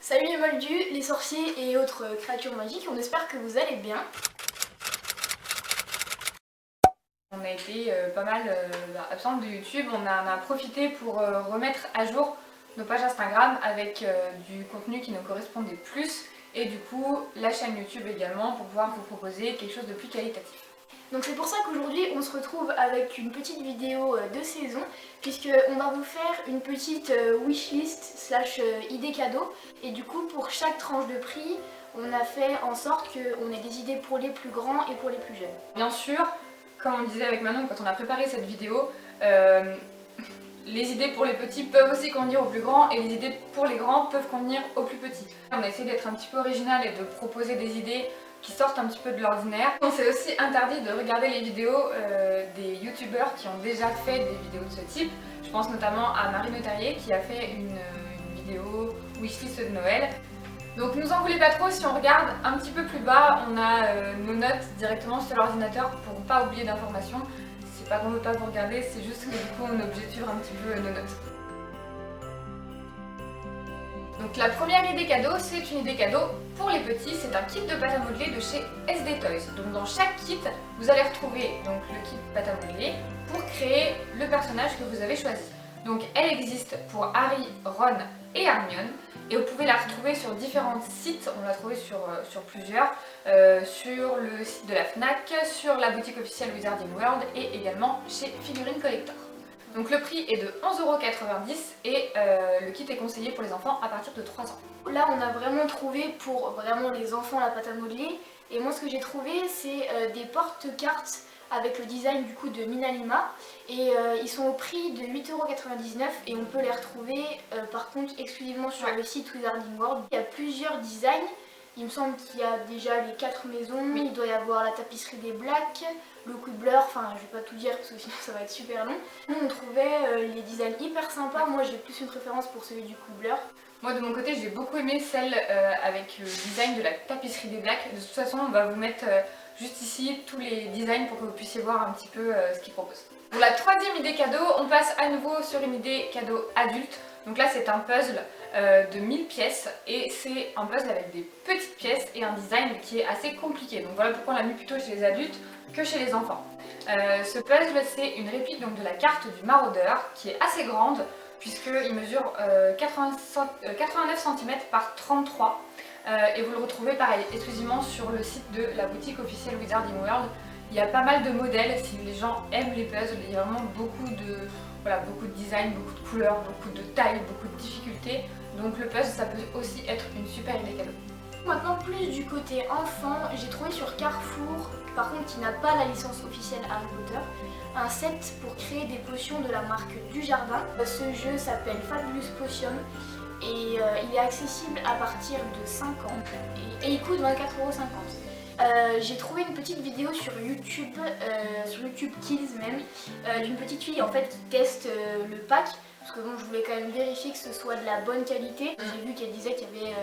Salut les moldus, les sorciers et autres créatures magiques, on espère que vous allez bien. On a été pas mal absente de YouTube, on en a profité pour remettre à jour nos pages Instagram avec du contenu qui nous correspondait plus et du coup la chaîne YouTube également pour pouvoir vous proposer quelque chose de plus qualitatif. Donc c'est pour ça qu'aujourd'hui on se retrouve avec une petite vidéo de saison puisqu'on va vous faire une petite wishlist slash idée cadeau et du coup pour chaque tranche de prix on a fait en sorte qu'on ait des idées pour les plus grands et pour les plus jeunes. Bien sûr, comme on disait avec Manon quand on a préparé cette vidéo, les idées pour les petits peuvent aussi convenir aux plus grands et les idées pour les grands peuvent convenir aux plus petits. On a essayé d'être un petit peu original et de proposer des idées qui sortent un petit peu de l'ordinaire. On s'est aussi interdit de regarder les vidéos des youtubeurs qui ont déjà fait des vidéos de ce type. Je pense notamment à Marie Notarier qui a fait une vidéo wishlist de Noël. Donc nous en voulez pas trop, si on regarde un petit peu plus bas, on a nos notes directement sur l'ordinateur pour ne pas oublier d'informations. C'est pas qu'on veut pas vous regarder, c'est juste que du coup on est obligé de suivre un petit peu nos notes. Donc la première idée cadeau, c'est une idée cadeau pour les petits, c'est un kit de pâte à modeler de chez SD Toys. Donc dans chaque kit, vous allez retrouver donc, le kit pâte à modeler pour créer le personnage que vous avez choisi. Donc elle existe pour Harry, Ron et Hermione et vous pouvez la retrouver sur différents sites, on l'a trouvée sur plusieurs, sur le site de la FNAC, sur la boutique officielle Wizarding World et également chez Figurine Collector. Donc le prix est de 11,90 € et le kit est conseillé pour les enfants à partir de 3 ans. Là on a vraiment trouvé pour vraiment les enfants la pâte à modeler et moi ce que j'ai trouvé c'est des porte-cartes avec le design du coup de Minalima et ils sont au prix de 8,99 € et on peut les retrouver par contre exclusivement sur le site Wizarding World. Il y a plusieurs designs. Il me semble qu'il y a déjà les 4 maisons, il doit y avoir la tapisserie des Blacks, le Quibbler, enfin je vais pas tout dire parce que sinon ça va être super long. Nous on trouvait les designs hyper sympas, moi j'ai plus une préférence pour celui du Quibbler. Moi de mon côté j'ai beaucoup aimé celle avec le design de la tapisserie des Blacks. De toute façon on va vous mettre juste ici tous les designs pour que vous puissiez voir un petit peu ce qu'ils proposent. Pour la troisième idée cadeau, on passe à nouveau sur une idée cadeau adulte. Donc là c'est un puzzle de 1000 pièces et c'est un puzzle avec des petites pièces et un design qui est assez compliqué. Donc voilà pourquoi on l'a mis plutôt chez les adultes que chez les enfants. Ce puzzle c'est une réplique donc, de la carte du maraudeur qui est assez grande puisqu'il mesure 89 cm par 33 et vous le retrouvez pareil exclusivement sur le site de la boutique officielle Wizarding World. Il y a pas mal de modèles si les gens aiment les puzzles, il y a vraiment beaucoup de design, beaucoup de couleurs, beaucoup de tailles, beaucoup de difficultés. Donc le puzzle ça peut aussi être une super idée cadeau. Maintenant plus du côté enfant, j'ai trouvé sur Carrefour, par contre qui n'a pas la licence officielle Harry Potter, un set pour créer des potions de la marque Dujardin. Ce jeu s'appelle Fabulous Potion et il est accessible à partir de 5 ans et il coûte 24,50 €. J'ai trouvé une petite vidéo sur YouTube Kids même, d'une petite fille en fait qui teste le pack parce que bon je voulais quand même vérifier que ce soit de la bonne qualité. J'ai vu qu'elle disait qu'il y avait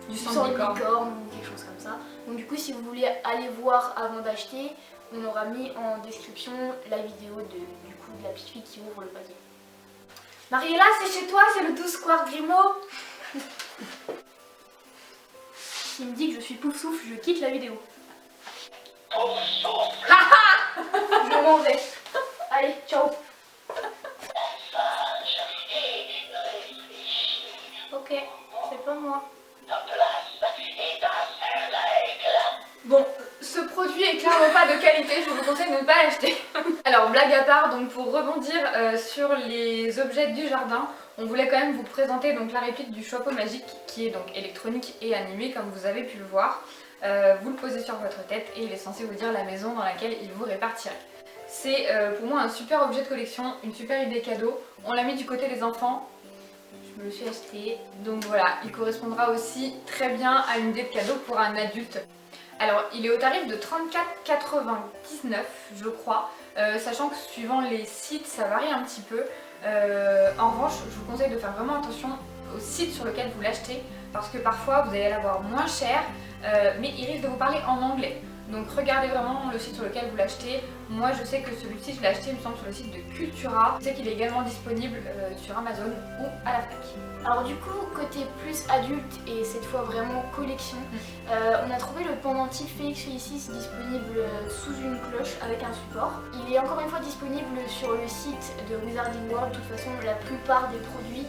du sang de licorne ou quelque chose comme ça. Donc du coup si vous voulez aller voir avant d'acheter, on aura mis en description la vidéo de la petite fille qui ouvre le paquet. Mariella, c'est chez toi, c'est le 12 Square Grimaud. S'il me dit que je suis pouf souffle, je quitte la vidéo. Je m'en vais. Allez, ciao. Ok, c'est pas moi. Bon, ce produit est clairement pas de qualité, je vous conseille de ne pas l'acheter. Alors blague à part, donc pour rebondir sur les objets du jardin, on voulait quand même vous présenter donc, la réplique du chapeau magique qui est donc électronique et animé comme vous avez pu le voir. Vous le posez sur votre tête et il est censé vous dire la maison dans laquelle il vous répartirait. C'est pour moi un super objet de collection, une super idée cadeau. On l'a mis du côté des enfants. Je me le suis acheté, donc voilà, il correspondra aussi très bien à une idée de cadeau pour un adulte. Alors il est au tarif de 34,99 € je crois, sachant que suivant les sites ça varie un petit peu. En revanche je vous conseille de faire vraiment attention au site sur lequel vous l'achetez parce que parfois vous allez l'avoir moins cher mais il risque de vous parler en anglais. Donc regardez vraiment le site sur lequel vous l'achetez. Moi je sais que celui-ci je l'ai acheté il me semble sur le site de Cultura. Je sais qu'il est également disponible sur Amazon ou à la Fnac. Alors du coup, côté plus adulte et cette fois vraiment collection, on a trouvé le pendentif Félix Felicis disponible sous une cloche avec un support. Il est encore une fois disponible sur le site de Wizarding World. De toute façon, la plupart des produits,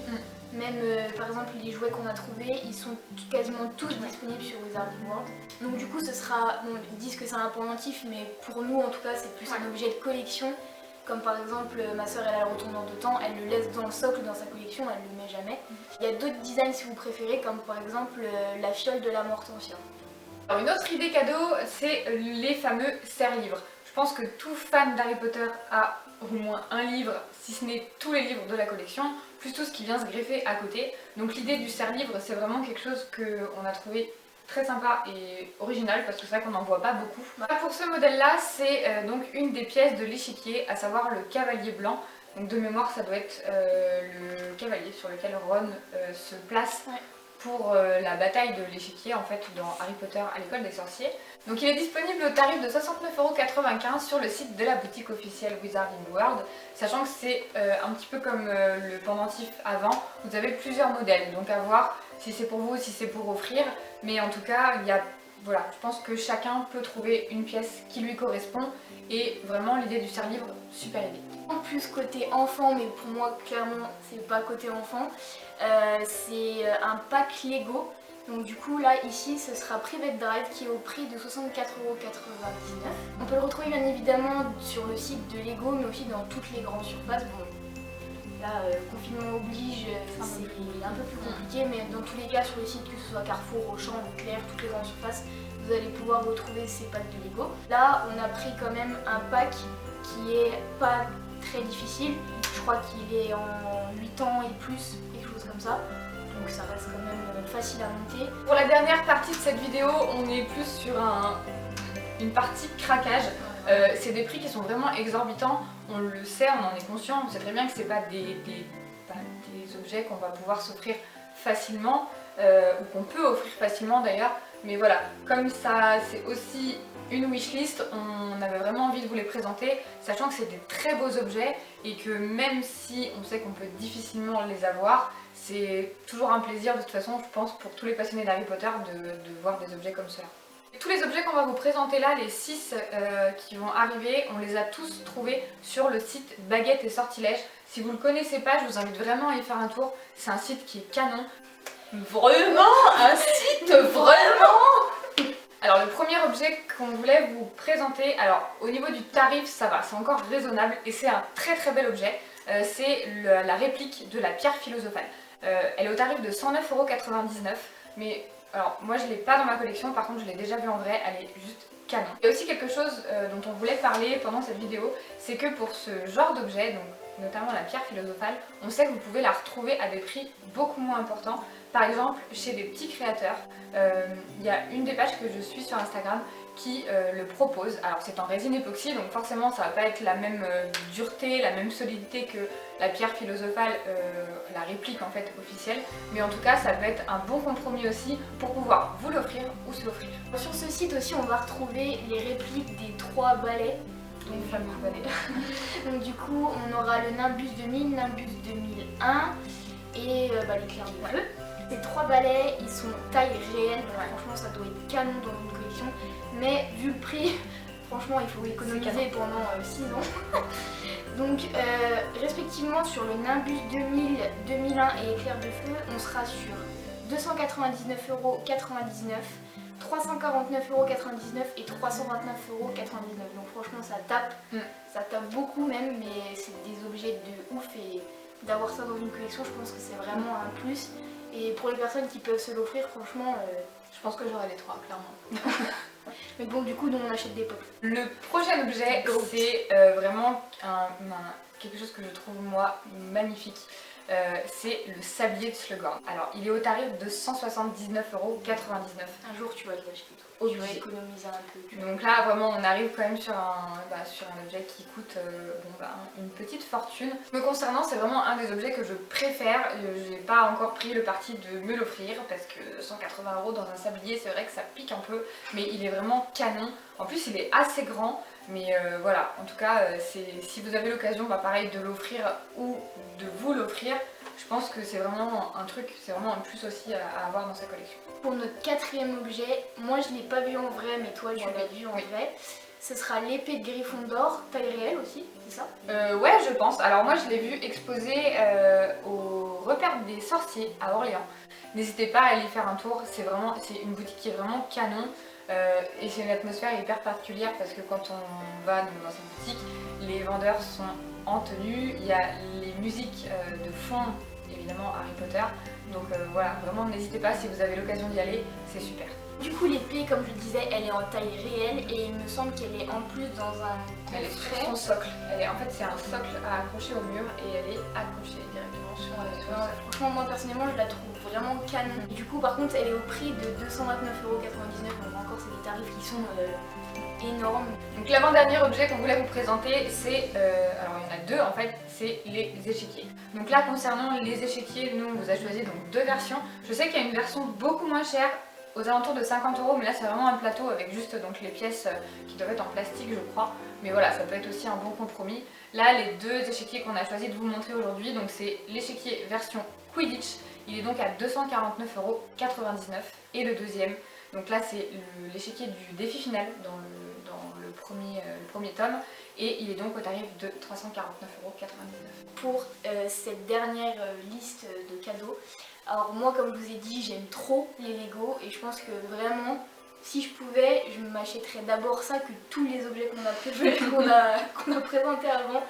même par exemple les jouets qu'on a trouvés, ils sont quasiment tous disponibles sur Wizarding World. Donc du coup, ce sera, bon, ils disent que c'est un pendentif, mais pour nous en tout cas, c'est plus un objet de collection. Comme par exemple, ma soeur elle a le retournant de temps, elle le laisse dans le socle dans sa collection, elle le met jamais. Il y a d'autres designs si vous préférez, comme par exemple la fiole de la Mortensia. Alors une autre idée cadeau, c'est les fameux serre-livres. Je pense que tout fan d'Harry Potter a au moins un livre, si ce n'est tous les livres de la collection, plus tout ce qui vient se greffer à côté. Donc l'idée du serre-livre, c'est vraiment quelque chose qu'on a trouvé très sympa et original parce que c'est vrai qu'on n'en voit pas beaucoup. Pour ce modèle là, c'est donc une des pièces de l'échiquier, à savoir le cavalier blanc. Donc de mémoire ça doit être le cavalier sur lequel Ron se place pour la bataille de l'échiquier en fait dans Harry Potter à l'école des sorciers. Donc il est disponible au tarif de 69,95 € sur le site de la boutique officielle Wizarding World, sachant que c'est un petit peu comme le pendentif avant, vous avez plusieurs modèles, donc à voir si c'est pour vous, si c'est pour offrir, mais en tout cas il y a, voilà, je pense que chacun peut trouver une pièce qui lui correspond et vraiment l'idée du serre-livre, super idée. En plus côté enfant, mais pour moi clairement c'est pas côté enfant, c'est un pack Lego. Donc du coup là ici ce sera Private Drive qui est au prix de 64,99 €. On peut le retrouver bien évidemment sur le site de Lego mais aussi dans toutes les grandes surfaces. Bon, là confinement oblige, c'est un peu plus compliqué, mais dans tous les cas sur les sites, que ce soit Carrefour, Auchan, Leclerc, toutes les grandes surfaces, vous allez pouvoir retrouver ces packs de Lego. Là on a pris quand même un pack qui est pas très difficile, je crois qu'il est en 8 ans et plus, quelque chose comme ça. Donc ça reste quand même facile à monter. Pour la dernière partie de cette vidéo, on est plus sur une partie craquage. C'est des prix qui sont vraiment exorbitants, on le sait, on en est conscient, on sait très bien que c'est pas des objets qu'on va pouvoir s'offrir facilement, ou qu'on peut offrir facilement d'ailleurs, mais voilà, comme ça c'est aussi une wishlist, on avait vraiment envie de vous les présenter, sachant que c'est des très beaux objets et que même si on sait qu'on peut difficilement les avoir, c'est toujours un plaisir de toute façon, je pense, pour tous les passionnés d'Harry Potter de voir des objets comme cela. Tous les objets qu'on va vous présenter là, les 6 qui vont arriver, on les a tous trouvés sur le site Baguettes et Sortilèges. Si vous ne le connaissez pas, je vous invite vraiment à y faire un tour, c'est un site qui est canon. Vraiment un site vraiment. Alors le premier objet qu'on voulait vous présenter, alors au niveau du tarif ça va, c'est encore raisonnable et c'est un très très bel objet. C'est la réplique de la pierre philosophale. Elle est au tarif de 109,99 €, mais alors moi je l'ai pas dans ma collection, par contre je l'ai déjà vue en vrai, elle est juste canon. Il y a aussi quelque chose dont on voulait parler pendant cette vidéo, c'est que pour ce genre d'objet, donc notamment la pierre philosophale, on sait que vous pouvez la retrouver à des prix beaucoup moins importants. Par exemple chez des petits créateurs, il y a une des pages que je suis sur Instagram qui le propose. Alors c'est en résine époxy, donc forcément ça va pas être la même dureté, la même solidité que la pierre philosophale, la réplique en fait officielle, mais en tout cas ça peut être un bon compromis aussi pour pouvoir vous l'offrir ou se l'offrir. Sur ce site aussi on va retrouver les répliques des 3 balais. Donc fameux balais. Donc du coup on aura le Nimbus 2000, Nimbus 2001 et l'éclair de feu. Ces 3 balais, ils sont taille réelle, donc franchement ça doit être canon dans une collection, mais vu le prix, franchement il faut économiser pendant 6 ans. Donc respectivement sur le Nimbus 2000, 2001 et éclair de feu, on sera sur 299,99 €, 349,99 € et 329,99 €. Donc franchement ça tape beaucoup même, mais c'est des objets de ouf et d'avoir ça dans une collection, je pense que c'est vraiment un plus. Et pour les personnes qui peuvent se l'offrir, franchement, je pense que j'aurai les 3, clairement. Mais bon, du coup, nous on achète des pop. Le prochain objet, c'est vraiment quelque chose que je trouve moi magnifique. c'est le sablier de Slughorn. Alors il est au tarif de 179,99 €. Un jour tu vas l'acheter. Tu vas économiser un peu. Donc là vraiment on arrive quand même sur un objet qui coûte une petite fortune. Me concernant, c'est vraiment un des objets que je préfère. J'ai pas encore pris le parti de me l'offrir parce que 180 € dans un sablier, c'est vrai que ça pique un peu, mais il est vraiment canon. En plus il est assez grand. Mais voilà, en tout cas, si vous avez l'occasion, pareil, de l'offrir ou de vous l'offrir, je pense que c'est vraiment un truc, c'est vraiment un plus aussi à avoir dans sa collection. Pour notre quatrième objet, moi je l'ai pas vu en vrai, mais toi tu l'as vu en vrai. Ce sera l'épée de Gryffondor, taille réelle aussi, c'est ça? Ouais, je pense. Alors moi je l'ai vu exposée au repère des sorciers à Orléans. N'hésitez pas à aller faire un tour, c'est une boutique qui est vraiment canon. Et c'est une atmosphère hyper particulière parce que quand on va dans cette boutique, les vendeurs sont en tenue, il y a les musiques de fond, évidemment Harry Potter. Donc voilà, vraiment n'hésitez pas si vous avez l'occasion d'y aller, c'est super. Du coup l'épée, comme je le disais, elle est en taille réelle et il me semble qu'elle est en plus dans un Elle est sur son socle. En fait c'est un socle à accrocher au mur et elle est accrochée directement sur le socle. Franchement moi personnellement je la trouve vraiment canon. Et du coup par contre elle est au prix de 229,99 €, donc encore c'est des tarifs qui sont énormes. Donc l'avant-dernier objet qu'on voulait vous présenter c'est, alors il y en a deux en fait, c'est les échiquiers. Donc là concernant les échiquiers, nous on vous a choisi donc deux versions. Je sais qu'il y a une version beaucoup moins chère, aux alentours de 50 €, mais là c'est vraiment un plateau avec juste donc les pièces qui doivent être en plastique je crois. Mais voilà, ça peut être aussi un bon compromis. Là les deux échiquiers qu'on a choisi de vous montrer aujourd'hui, donc c'est l'échiquier version Quidditch, il est donc à 249,99 € et le deuxième, donc là c'est l'échiquier du défi final dans le premier tome et il est donc au tarif de 349,99 €. Pour cette dernière liste de cadeaux, alors moi comme je vous ai dit j'aime trop les Lego et je pense que vraiment si je pouvais je m'achèterais d'abord ça que tous les objets qu'on a présentés avant.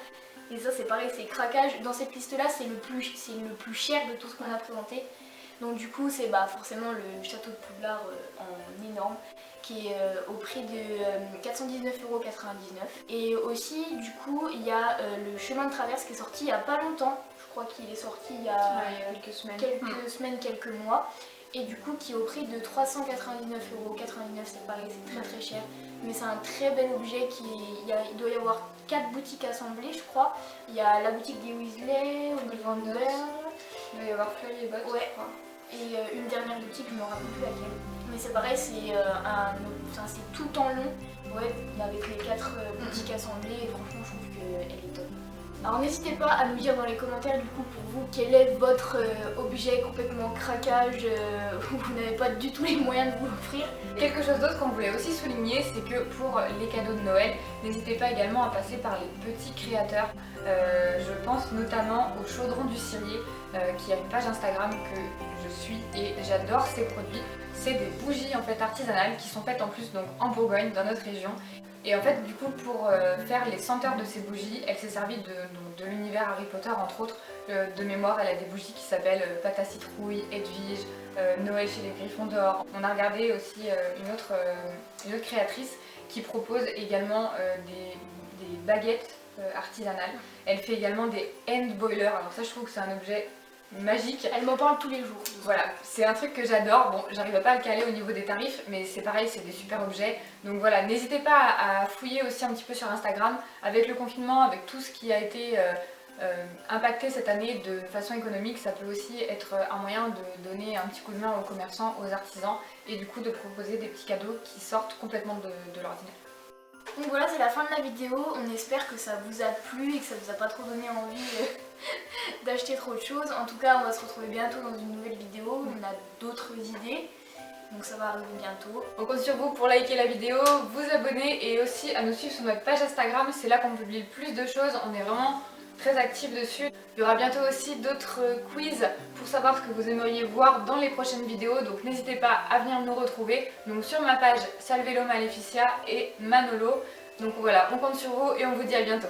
Et ça c'est pareil, c'est craquage. Dans cette liste là c'est le plus cher de tout ce qu'on a présenté. Donc du coup c'est forcément le château de Poudlard en énorme qui est au prix de 419,99 €. Et aussi du coup il y a le chemin de traverse qui est sorti il n'y a pas longtemps. Je crois qu'il est sorti il y a quelques semaines, quelques mois. Et du coup qui est au prix de 399,99 €, c'est pareil, c'est très cher. Mais c'est un très bel objet il doit y avoir 4 boutiques assemblées je crois. Il y a la boutique des Weasley, Ollivander, il doit y avoir Fleury et Bottes, ouais. Je crois. Et une dernière boutique, je me rappelle plus laquelle. Mais c'est pareil, c'est tout en long, ouais, avec les 4 boutiques assemblées et franchement je trouve qu'elle est top. Alors n'hésitez pas à nous dire dans les commentaires du coup pour vous quel est votre objet complètement craquage où vous n'avez pas du tout les moyens de vous l'offrir. Quelque chose d'autre qu'on voulait aussi souligner, c'est que pour les cadeaux de Noël, n'hésitez pas également à passer par les petits créateurs. Je pense notamment au Chaudron du Cirier qui a une page Instagram que je suis et j'adore ses produits. C'est des bougies en fait artisanales qui sont faites en plus donc en Bourgogne, dans notre région. Et en fait du coup pour faire les senteurs de ces bougies, elle s'est servie de l'univers Harry Potter entre autres. De mémoire, elle a des bougies qui s'appellent pâte à citrouille, Edwige, Noël chez les Gryffondor. On a regardé aussi une autre créatrice qui propose également des baguettes artisanales. Elle fait également des hand boilers, alors ça je trouve que c'est un objet magique. Elle m'en parle tous les jours. Voilà, c'est un truc que j'adore. Bon, j'arrive pas à le caler au niveau des tarifs, mais c'est pareil, c'est des super objets. Donc voilà, n'hésitez pas à fouiller aussi un petit peu sur Instagram. Avec le confinement, avec tout ce qui a été impacté cette année de façon économique, ça peut aussi être un moyen de donner un petit coup de main aux commerçants, aux artisans et du coup de proposer des petits cadeaux qui sortent complètement de l'ordinaire. Donc voilà, c'est la fin de la vidéo. On espère que ça vous a plu et que ça vous a pas trop donné envie d'acheter trop de choses. En tout cas, on va se retrouver bientôt dans une nouvelle vidéo. On a d'autres idées, donc ça va arriver bientôt. On compte sur vous pour liker la vidéo, vous abonner et aussi à nous suivre sur notre page Instagram. C'est là qu'on publie le plus de choses. On est vraiment très actifs dessus. Il y aura bientôt aussi d'autres quiz pour savoir ce que vous aimeriez voir dans les prochaines vidéos, donc n'hésitez pas à venir nous retrouver donc sur ma page Salvelo Maleficia et Manolo. Donc voilà, on compte sur vous et on vous dit à bientôt.